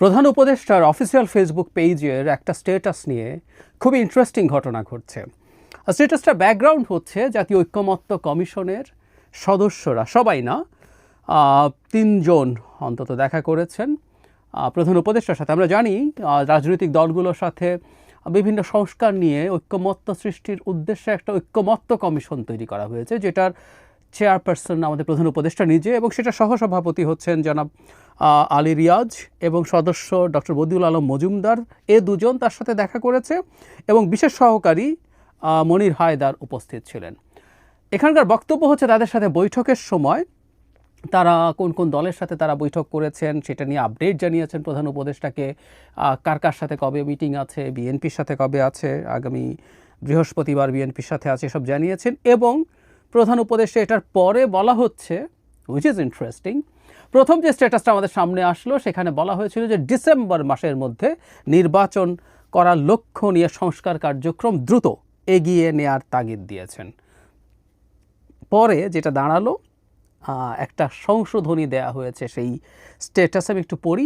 প্রধান উপদেষ্টার official Facebook পেজের একটা স্ট্যাটাস নিয়ে খুবই ইন্টারেস্টিং ঘটনা ঘটছে। স্ট্যাটাসটার ব্যাকগ্রাউন্ড হচ্ছে জাতীয় ঐক্যমত্য কমিশনের সদস্যরা, সবাই না, তিনজন অন্তত দেখা করেছেন প্রধান উপদেষ্টার সাথে। আমরা জানি রাজনৈতিক দলগুলোর সাথে বিভিন্ন সংস্কার নিয়ে ঐক্যমত্য সৃষ্টির উদ্দেশ্যে একটা ঐক্যমত্য কমিশন তৈরি করা হয়েছে, যেটার চেয়ারপারসন আমাদের প্রধান উপদেষ্টা নিজে, এবং সেটা সহসভাপতি হচ্ছেন জনাব আলী রিয়াজ, এবং সদস্য ডক্টর বদিউল আলম মজুমদার। এ দুজন তার সাথে দেখা করেছে এবং বিশেষ সহকারী মনির হায়দার উপস্থিত ছিলেন। এখানকার বক্তব্য হচ্ছে তাদের সাথে বৈঠকের সময় তারা কোন কোন দলের সাথে তারা বৈঠক করেছেন সেটা নিয়ে আপডেট জানিয়েছেন প্রধান উপদেষ্টাকে। কার কার সাথে কবে মিটিং আছে, বিএনপির সাথে কবে আছে, আগামী বৃহস্পতিবার বিএনপির সাথে আছে, সব জানিয়েছেন। এবং প্রধান উপদেষ্টা এটার পরে বলা হচ্ছে, হুইচ ইজ ইন্টারেস্টিং, প্রথম যে স্ট্যাটাসটা আমাদের সামনে আসলো সেখানে বলা হয়েছিল যে ডিসেম্বর মাসের মধ্যে নির্বাচন করার লক্ষ্য নিয়ে সংস্কার কার্যক্রম দ্রুত এগিয়ে নেয়ার তাগিদ দিয়েছেন। পরে যেটা দাঁড়ালো, একটা সংশোধনী দেয়া হয়েছে সেই স্ট্যাটাসে, আমি একটু পড়ি।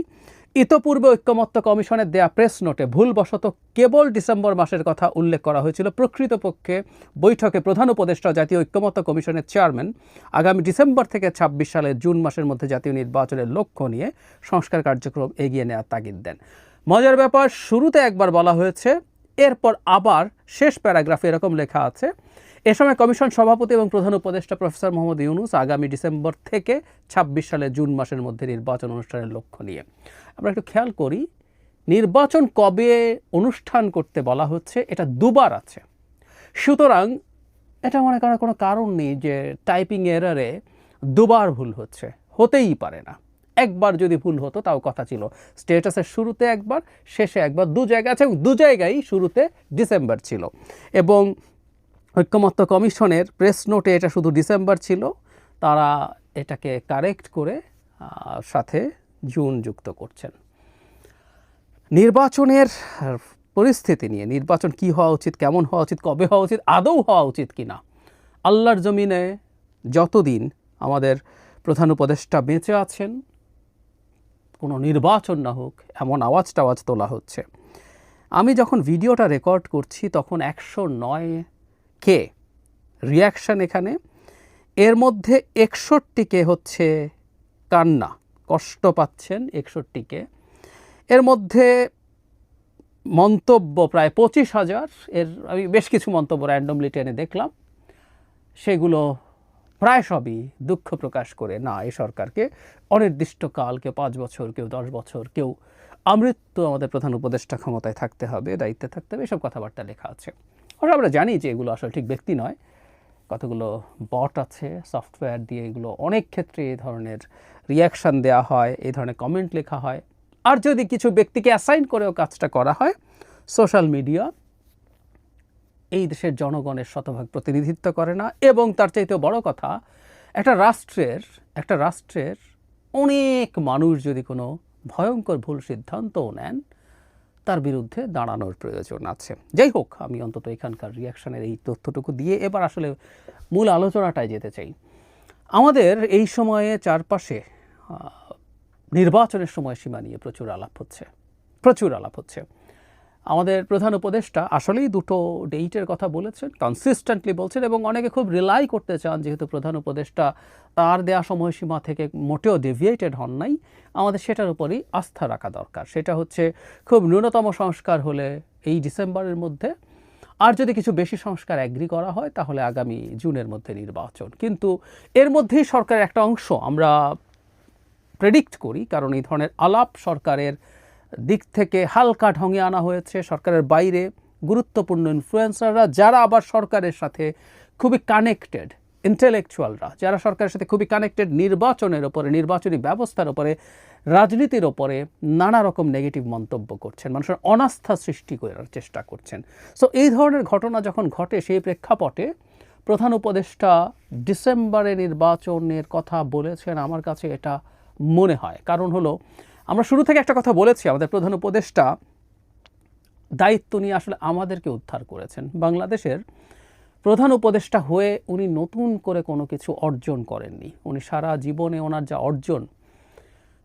ইতোপূর্বে ঐক্যমত্য কমিশনের দেয়া প্রেস নোটে ভুলবশত কেবল ডিসেম্বর মাসের কথা উল্লেখ করা হয়েছিল। প্রকৃতপক্ষে বৈঠকে প্রধান উপদেষ্টা জাতীয় ঐক্যমত্য কমিশনের চেয়ারম্যান আগামী ডিসেম্বর থেকে ২৬ সালের জুন মাসের মধ্যে জাতীয় নির্বাচনের লক্ষ্য নিয়ে সংস্কার কার্যক্রম এগিয়ে নেওয়ার তাগিদ দেন। মজার ব্যাপার, শুরুতে একবার বলা হয়েছে, এরপর আবার শেষ প্যারাগ্রাফে এরকম লেখা আছে, এ সময় কমিশন সভাপতি এবং প্রধান উপদেষ্টা প্রফেসর মোহাম্মদ ইউনূস আগামী ডিসেম্বর থেকে ২৬ সালের জুন মাসের মধ্যে নির্বাচন অনুষ্ঠানের লক্ষ্য নিয়ে। আমরা একটু খেয়াল করি, নির্বাচন কবে অনুষ্ঠান করতে বলা হচ্ছে এটা দুবার আছে। সুতরাং এটা মনে করার কোনো কারণ নেই যে টাইপিং এরারে দুবার ভুল হচ্ছে, হতেই পারে না। একবার যদি ভুল হতো তাও কথা ছিল। স্ট্যাটাসের শুরুতে একবার, শেষে একবার, দু জায়গা আছে, এবং দু জায়গায় শুরুতে ডিসেম্বর ছিল। এবং ঐক্যমত্য কমিশনের প্রেস নোটে এটা শুধু ডিসেম্বর ছিল, তারা এটাকে কারেক্ট করে সাথে জুন যুক্ত করছেন। নির্বাচনের পরিস্থিতি নিয়ে, নির্বাচন কি হওয়া উচিত, কেমন হওয়া উচিত, কবে হওয়া উচিত, আদৌ হওয়া উচিত কিনা, আল্লাহর জমিনে যতদিন আমাদের প্রধান উপদেষ্টা বেঁচে আছেন কোনো নির্বাচন না হোক এমন আওয়াজ টাওয়াজ তোলা হচ্ছে। আমি যখন ভিডিওটা রেকর্ড করছি তখন ১০৯ রিয়াকশান এখানে, এর মধ্যে ৬১ হচ্ছে কান্না, কষ্ট পাচ্ছেন ৬১। এর মধ্যে মন্তব্য প্রায় ২৫,০০০। এর আমি বেশ কিছু মন্তব্য র্যান্ডমলি টেনে দেখলাম, সেগুলো প্রায় সবই দুঃখ প্রকাশ করে, না এই সরকারকে অনির্দিষ্টকাল, কেউ ৫ বছর, কেউ ১০ বছর, কেউ আমৃত্যু আমাদের প্রধান উপদেষ্টা ক্ষমতায় থাকতে হবে, দায়িত্বে থাকতে হবে, এসব কথাবার্তা লেখা আছে। আমরা জানি যে এগুলো আসলে ঠিক ব্যক্তি নয়, কতগুলো বট আছে সফটওয়্যার দিয়ে, এগুলো অনেক ক্ষেত্রে এই ধরনের রিয়াকশান দেওয়া হয়, এই ধরনের কমেন্ট লেখা হয়। আর যদি কিছু ব্যক্তিকে অ্যাসাইন করেও কাজটা করা হয়, সোশ্যাল মিডিয়া এই দেশের জনগণের শতভাগ প্রতিনিধিত্ব করে না। এবং তার চাইতেও বড় কথা, একটা রাষ্ট্রের অনেক মানুষ যদি কোনো ভয়ঙ্কর ভুল সিদ্ধান্তও নেন, তার বিরুদ্ধে দাঁড়ানোর প্রয়োজন আছে। যাই হোক, আমি অন্তত এখানকার রিয়াকশানের এই তথ্যটুকু দিয়ে এবার আসলে মূল আলোচনাটায় যেতে চাই। আমাদের এই সময়ে চারপাশে নির্বাচনের সময়সীমা নিয়ে প্রচুর আলাপ হচ্ছে। আমাদের প্রধান উপদেষ্টা আসলেই দুটো ডেটের কথা বলেছেন, কনসিস্টেন্টলি বলছেন, এবং অনেকে খুব রিলাই করতে চান, যেহেতু প্রধান উপদেষ্টা তার দেয়া সময়সীমা থেকে মোটেও ডেভিয়েটেড হন নাই, আমাদের সেটার উপরই আস্থা রাখা দরকার। সেটা হচ্ছে খুব ন্যূনতম সংস্কার হলে এই ডিসেম্বরের মধ্যে, আর যদি কিছু বেশি সংস্কার অ্যাগ্রি করা হয় তাহলে আগামী জুনের মধ্যে নির্বাচন। কিন্তু এর মধ্যেই সরকারের একটা অংশ আমরা প্রেডিক্ট করি, কারণ এই ধরনের আলাপ সরকারের দিক থেকে হালকা ঢঙে আনা হয়েছে। সরকারের বাইরে গুরুত্বপূর্ণ ইনফ্লুয়েন্সাররা, যারা আবার সরকারের সাথে খুবই কানেক্টেড, ইন্টেলেকচুয়ালরা যারা সরকারের সাথে খুবই কানেক্টেড, নির্বাচনের ওপরে, নির্বাচনী ব্যবস্থার ওপরে, রাজনীতির ওপরে নানা রকম নেগেটিভ মন্তব্য করছেন, মানুষের অনাস্থা সৃষ্টি করার চেষ্টা করছেন। সো এই ধরনের ঘটনা যখন ঘটে, সেই প্রেক্ষাপটে প্রধান উপদেষ্টা ডিসেম্বরে নির্বাচনের কথা বলেছেন, আমার কাছে এটা মনে হয়। কারণ হলো, আমরা শুরু থেকে একটা কথা বলেছি, আমাদের প্রধান উপদেষ্টা দায়িত্ব নিয়ে আসলে আমাদেরকে উদ্ধার করেছেন। বাংলাদেশের প্রধান উপদেষ্টা হয়ে উনি নতুন করে কোনো কিছু অর্জন করেননি। উনি সারা জীবনে ওনার যা অর্জন,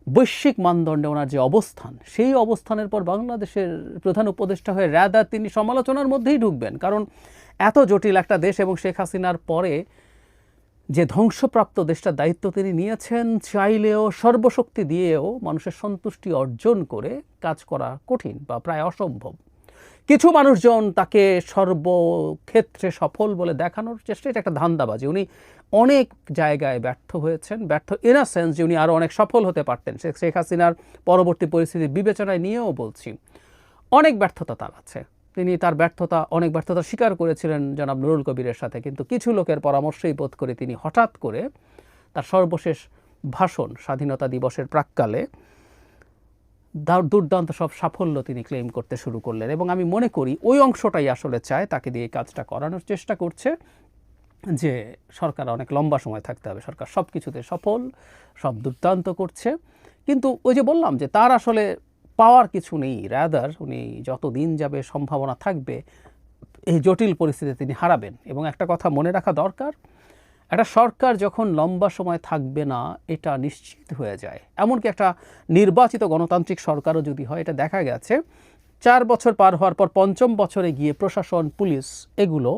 বৈশ্বিক মানদণ্ডে ওনার যে অবস্থান, সেই অবস্থানের পর বাংলাদেশের প্রধান উপদেষ্টা হয়ে রাদার তিনি সমালোচনার মধ্যেই ঢুকবেন। কারণ এত জটিল একটা দেশ এবং শেখ হাসিনার পরে যে ধ্বংসপ্রাপ্ত দেশটার দায়িত্ব তিনি নিয়েছেন, চাইলেও সর্বশক্তি দিয়েও মানুষের সন্তুষ্টি অর্জন করে কাজ করা কঠিন বা প্রায় অসম্ভব। কিছু মানুষজন তাকে সর্বক্ষেত্রে সফল বলে দেখানোর চেষ্টা, এটা একটা ধান্দাবাজি। উনি অনেক জায়গায় ব্যর্থ হয়েছেন, ব্যর্থ ইন আ সেন্স যে উনি আরও অনেক সফল হতে পারতেন। শেখ হাসিনার পরবর্তী পরিস্থিতি বিবেচনায় নিয়েও বলছি, অনেক ব্যর্থতা তার আছে। তিনি তার অনেক ব্যর্থতা স্বীকার করেছিলেন জনাব নুরুল কবিরের সাথে, কিন্তু কিছু লোকের পরামর্শই বোধ করে তিনি হঠাৎ করে তার সর্বশেষ ভাষণ স্বাধীনতা দিবসের প্রাক্কালে দুর্দান্ত সব সাফল্য তিনি ক্লেম করতে শুরু করলেন। এবং আমি মনে করি ওই অংশটাই আসলে চায়, তাকে দিয়ে কাজটা করানোর চেষ্টা করছে যে সরকার অনেক লম্বা সময় থাকতে হবে, সরকার সব কিছুতে সফল, সব দুর্দান্ত করছে। কিন্তু ওই যে বললাম যে তার আসলে পাওয়ার কিছু নেই, রাদার উনি যত দিন যাবে সম্ভাবনা থাকবে এই জটিল পরিস্থিতিতে তিনি হারাবেন। এবং একটা কথা মনে রাখা দরকার, একটা সরকার যখন লম্বা সময় থাকবে না এটা নিশ্চিত হয়ে যায়, এমনকি একটা নির্বাচিত গণতান্ত্রিক সরকারও যদি হয়, এটা দেখা গেছে 4 বছর পার হওয়ার পর 5ম বছরে গিয়ে প্রশাসন, পুলিশ এগুলো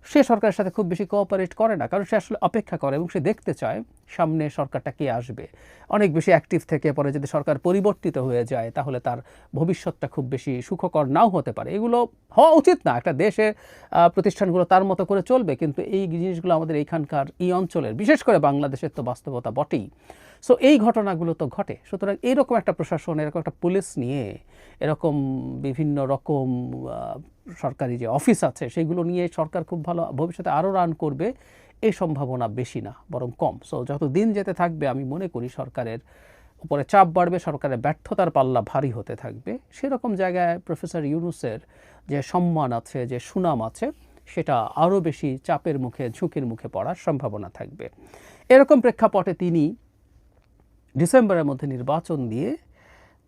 সে সরকারের সাথে খুব বেশি কোঅপারেট করে না, কারণ সে আসলে অপেক্ষা করে এবং সে দেখতে চায় সামনে সরকারটা কে আসবে। অনেক বেশি অ্যাক্টিভ থেকে পরে যদি সরকার পরিবর্তিত হয়ে যায় তাহলে তার ভবিষ্যৎটা খুব বেশি সুখকর নাও হতে পারে। এগুলো হওয়া উচিত না, একটা দেশে প্রতিষ্ঠানগুলো তার মতো করে চলবে, কিন্তু এই জিনিসগুলো আমাদের এইখানকার এই অঞ্চলের, বিশেষ করে বাংলাদেশের তো বাস্তবতা বটেই। সো এই ঘটনাগুলো তো ঘটে। সুতরাং এইরকম একটা প্রশাসন, এরকম একটা পুলিশ নিয়ে, এরকম বিভিন্ন রকম সরকারি যে অফিস আছে সেগুলো নিয়ে সরকার খুব ভালো ভবিষ্যতে আরও রান করবে এই সম্ভাবনা বেশি না, বরং কম। সো যত দিন যেতে থাকবে আমি মনে করি সরকারের উপরে চাপ বাড়বে, সরকারের ব্যর্থতার পাল্লা ভারী হতে থাকবে। সেরকম জায়গায় প্রফেসর ইউনূসের যে সম্মান আছে, যে সুনাম আছে, সেটা আরও বেশি চাপের মুখে, ঝুঁকির মুখে পড়ার সম্ভাবনা থাকবে। এরকম প্রেক্ষাপটে তিনি ডিসেম্বরের মধ্যে নির্বাচন দিয়ে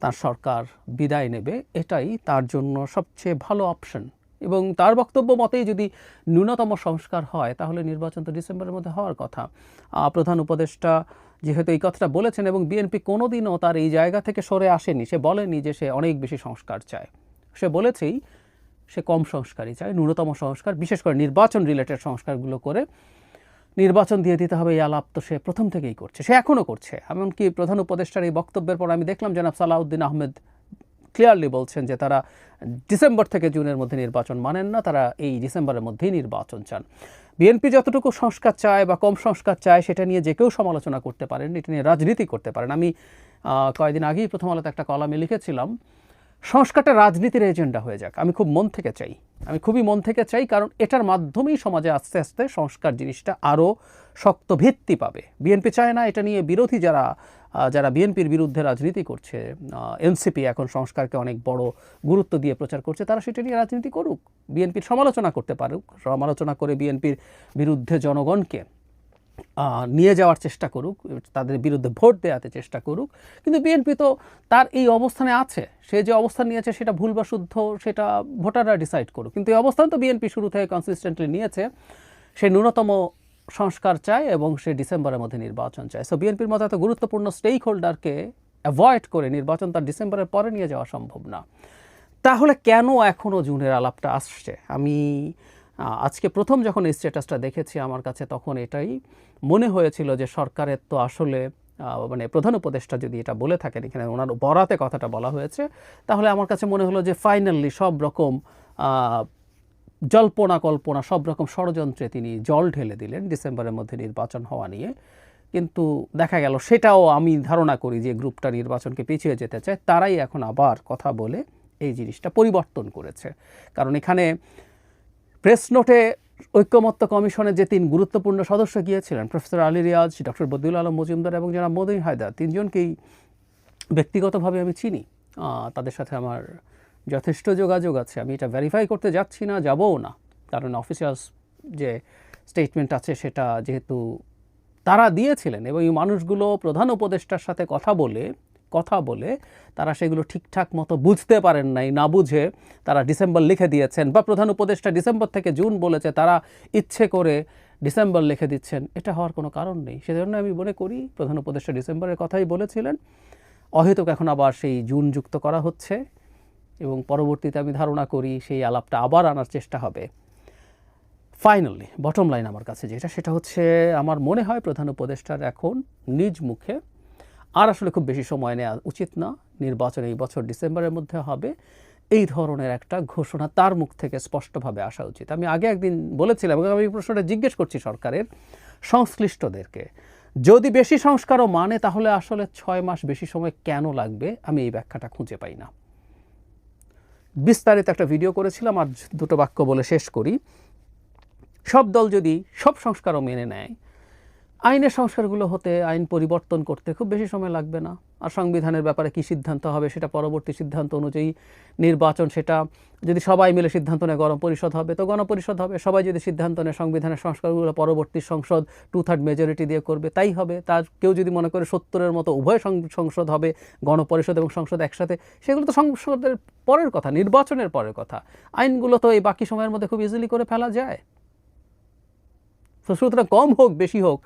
তার সরকার বিদায় নেবে, এটাই তার জন্য সবচেয়ে ভালো অপশন। এবং তার বক্তব্য মতেই যদি ন্যূনতম সংস্কার হয় তাহলে নির্বাচন তো ডিসেম্বরের মধ্যে হওয়ার কথা। প্রধান উপদেষ্টা যেহেতু এই কথাটা বলেছেন এবং বিএনপি কোনোদিনও তার এই জায়গা থেকে সরে আসেনি, সে বলেনি যে সে অনেক বেশি সংস্কার চায়, সে বলেছেই সে কম সংস্কারই চায়, ন্যূনতম সংস্কার, বিশেষ করে নির্বাচন রিলেটেড সংস্কারগুলো করে নির্বাচন দিয়ে দিতে হবে, এই আলাপ তো সে প্রথম থেকেই করছে, সে এখনও করছে। এমনকি প্রধান উপদেষ্টার এই বক্তব্যের পর আমি দেখলাম জনাব সালাউদ্দিন আহমেদ ক্লিয়ারলি বলছেন যে তারা ডিসেম্বর থেকে জুনের মধ্যে নির্বাচন মানেন না, তারা এই ডিসেম্বরের মধ্যেই নির্বাচন চান। বিএনপি যতটুকু সংস্কার চায় বা কম সংস্কার চায় সেটা নিয়ে যে কেউ সমালোচনা করতে পারেন, এটা নিয়ে রাজনীতি করতে পারেন। আমি কয়েকদিন আগেই প্রথম আলোতে একটা কলামে লিখেছিলাম, সংস্কারটা রাজনীতির এজেন্ডা হয়ে যাক, আমি খুব মন থেকে চাই, আমি খুবই মন থেকে চাই, কারণ এটার মাধ্যমেই সমাজে আস্তে আস্তে সংস্কার জিনিসটা আরও শক্ত ভিত্তি পাবে। বিএনপি চায় না এটা নিয়ে বিরোধী যারা বিএনপির বিরুদ্ধে রাজনীতি করছে, এনসিপি এখন সংস্কারকে অনেক বড় গুরুত্ব দিয়ে প্রচার করছে, তারা সেটা নিয়ে রাজনীতি করুক, বিএনপির সমালোচনা করতে পারুক, সমালোচনা করে বিএনপির বিরুদ্ধে জনগণকে নিয়ে যাওয়ার চেষ্টা করুক, তাদের বিরুদ্ধে ভোট দেওয়াতে চেষ্টা করুক। কিন্তু বিএনপি তো তার এই অবস্থানে আছে, সে যে অবস্থান নিয়েছে সেটা ভুল বা শুদ্ধ সেটা ভোটাররা ডিসাইড করুক, কিন্তু এই অবস্থান তো বিএনপি শুরু থেকে কনসিস্টেন্টলি নিয়েছে, সে ন্যূনতম সংস্কার চায় এবং সে ডিসেম্বরের মধ্যে নির্বাচন চায়। সো বিএনপির মতো এত গুরুত্বপূর্ণ স্টেক হোল্ডারকে অ্যাভয়েড করে নির্বাচন তার ডিসেম্বরের পরে নিয়ে যাওয়া সম্ভব না। তাহলে কেন এখনও জুনের আলাপটা আসছে? আমি আজকে প্রথম যখন এই স্ট্যাটাসটা দেখেছি আমার কাছে তখন এটাই মনে হয়েছিল যে সরকারের তো আসলে মানে প্রধান উপদেষ্টা যদি এটা বলে থাকেন, এখানে ওনার বরাতে কথাটা বলা হয়েছে, তাহলে আমার কাছে মনে হলো যে ফাইনালি সব রকম জল্পনা কল্পনা, সব রকম ষড়যন্ত্রে তিনি জল ঢেলে দিলেন ডিসেম্বরের মধ্যে নির্বাচন হওয়া নিয়ে। কিন্তু দেখা গেল সেটাও আমি ধারণা করি যে গ্রুপটা নির্বাচনকে পিছিয়ে যেতে চায়, তারাই এখন আবার কথা বলে এই জিনিসটা পরিবর্তন করেছে। কারণ এখানে প্রেস নোটে ঐক্যমত্য কমিশনের যে 3 গুরুত্বপূর্ণ সদস্য গিয়েছিলেন, প্রফেসর আলী রিয়াজ, ডক্টর বদিউল আলম মজুমদার এবং জনাব মঈন হায়দার, 3 জনকেই ব্যক্তিগতভাবে আমি চিনি, তাদের সাথে আমার যথেষ্ট যোগাযোগ আছে। আমি এটা ভেরিফাই করতে যাচ্ছি না, যাবও না, কারণ অফিসিয়াল যে স্টেটমেন্ট আছে সেটা যেহেতু তারা দিয়েছিলেন এবং এই মানুষগুলো প্রধান উপদেষ্টার সাথে কথা বলে তারা সেগুলো ঠিকঠাক মতো বুঝতে পারেন নাই, না বুঝে তারা ডিসেম্বর লিখে দিয়েছেন, বা প্রধান উপদেষ্টা ডিসেম্বর থেকে জুন বলেছে, তারা ইচ্ছে করে ডিসেম্বর লিখে দিচ্ছেন, এটা হওয়ার কোনো কারণ নেই। সেজন্য আমি মনে করি প্রধান উপদেষ্টা ডিসেম্বরের কথাই বলেছিলেন। অহেতুক এখন আবার সেই জুন যুক্ত করা হচ্ছে এবং পরবর্তীতে আমি ধারণা করি সেই আলাপটা আবার আনার চেষ্টা হবে। ফাইনালি বটম লাইন আমার কাছে যেটা, সেটা হচ্ছে আমার মনে হয় প্রধান উপদেষ্টার এখন নিজ মুখে আর আসলে খুব বেশি সময় নেওয়া উচিত না, নির্বাচন এই বছর ডিসেম্বরের মধ্যে হবে, এই ধরনের একটা ঘোষণা তার মুখ থেকে স্পষ্টভাবে আসা উচিত। আমি আগে একদিন বলেছিলাম এবং আমি এই প্রশ্নটা জিজ্ঞেস করছি সরকারের সংশ্লিষ্টদেরকে, যদি বেশি সংস্কারও মানে তাহলে আসলে 6 মাস বেশি সময় কেন লাগবে, আমি এই ব্যাখ্যাটা খুঁজে পাই না। বিস্তারিত একটা ভিডিও করেছিলাম, আর দুটো বাক্য বলে শেষ করি। সব দল যদি সব সংস্কারও মেনে নেয়, আইনের সংস্কারগুলো হতে, আইন পরিবর্তন করতে খুব বেশি সময় লাগবে না। আর সংবিধানের ব্যাপারে কী সিদ্ধান্ত হবে সেটা পরবর্তী সিদ্ধান্ত অনুযায়ী নির্বাচন, সেটা যদি সবাই মিলে সিদ্ধান্ত নেয় গণপরিষদ হবে তো গণপরিষদ হবে, সবাই যদি সিদ্ধান্ত নেয় সংবিধানের সংস্কারগুলো পরবর্তী সংসদ 2/3 মেজরিটি দিয়ে করবে তাই হবে। তার কেউ যদি মনে করে 70-এর মতো উভয় সংসদ হবে, গণপরিষদ এবং সংসদ একসাথে, সেগুলো তো সংসদের পরের কথা, নির্বাচনের পরের কথা। আইনগুলো তো এই বাকি সময়ের মধ্যে খুব ইজিলি করে ফেলা যায়। তো সুতরাং কম হোক বেশি হোক,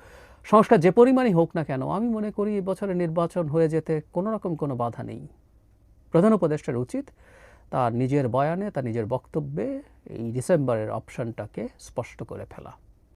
সংস্কার যে পরিমাণই হোক না কেন, আমি মনে করি এই বছরের নির্বাচন হয়ে যেতে কোনো রকম কোনো বাধা নেই। প্রধান উপদেষ্টার উচিত তার নিজের বয়ানে, তার নিজের বক্তব্যে এই ডিসেম্বরের অপশনটাকে স্পষ্ট করে ফেলা।